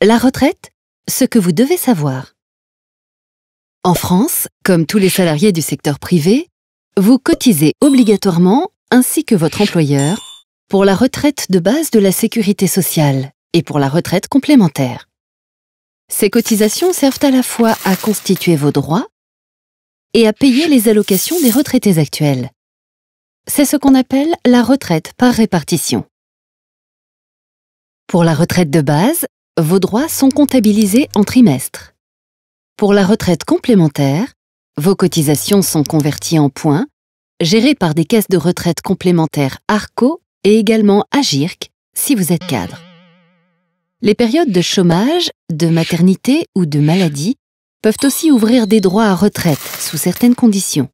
La retraite, ce que vous devez savoir. En France, comme tous les salariés du secteur privé, vous cotisez obligatoirement, ainsi que votre employeur, pour la retraite de base de la sécurité sociale et pour la retraite complémentaire. Ces cotisations servent à la fois à constituer vos droits et à payer les allocations des retraités actuels. C'est ce qu'on appelle la retraite par répartition. Pour la retraite de base, vos droits sont comptabilisés en trimestres. Pour la retraite complémentaire, vos cotisations sont converties en points, gérées par des caisses de retraite complémentaires ARCO et également AGIRC si vous êtes cadre. Les périodes de chômage, de maternité ou de maladie peuvent aussi ouvrir des droits à retraite sous certaines conditions.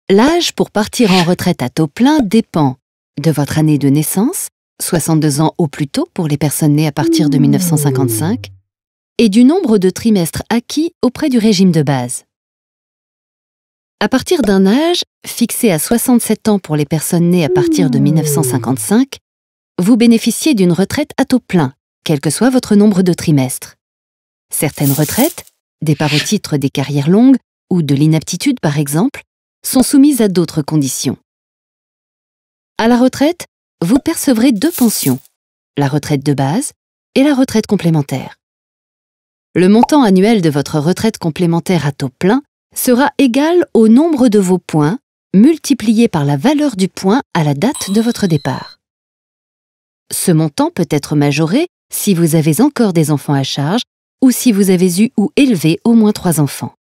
L'âge pour partir en retraite à taux plein dépend de votre année de naissance, 62 ans au plus tôt pour les personnes nées à partir de 1955, et du nombre de trimestres acquis auprès du régime de base. À partir d'un âge fixé à 67 ans pour les personnes nées à partir de 1955, vous bénéficiez d'une retraite à taux plein, quel que soit votre nombre de trimestres. Certaines retraites, départ au titre des carrières longues ou de l'inaptitude par exemple, sont soumises à d'autres conditions. À la retraite, vous percevrez deux pensions, la retraite de base et la retraite complémentaire. Le montant annuel de votre retraite complémentaire à taux plein sera égal au nombre de vos points multiplié par la valeur du point à la date de votre départ. Ce montant peut être majoré si vous avez encore des enfants à charge ou si vous avez eu ou élevé au moins 3 enfants.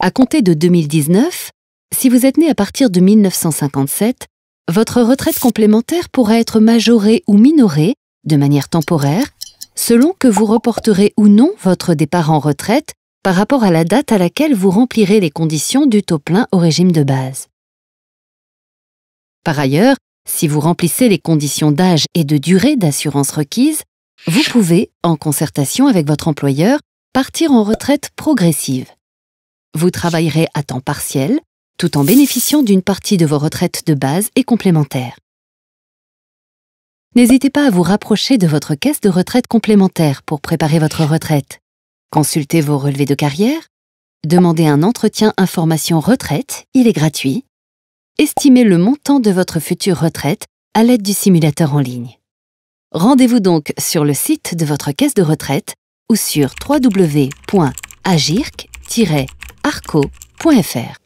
À compter de 2019, si vous êtes né à partir de 1957, votre retraite complémentaire pourra être majorée ou minorée, de manière temporaire, selon que vous reporterez ou non votre départ en retraite par rapport à la date à laquelle vous remplirez les conditions du taux plein au régime de base. Par ailleurs, si vous remplissez les conditions d'âge et de durée d'assurance requises, vous pouvez, en concertation avec votre employeur, partir en retraite progressive. Vous travaillerez à temps partiel, tout en bénéficiant d'une partie de vos retraites de base et complémentaires. N'hésitez pas à vous rapprocher de votre caisse de retraite complémentaire pour préparer votre retraite. Consultez vos relevés de carrière, demandez un entretien information retraite, il est gratuit. Estimez le montant de votre future retraite à l'aide du simulateur en ligne. Rendez-vous donc sur le site de votre caisse de retraite ou sur www.agirc-arco.fr.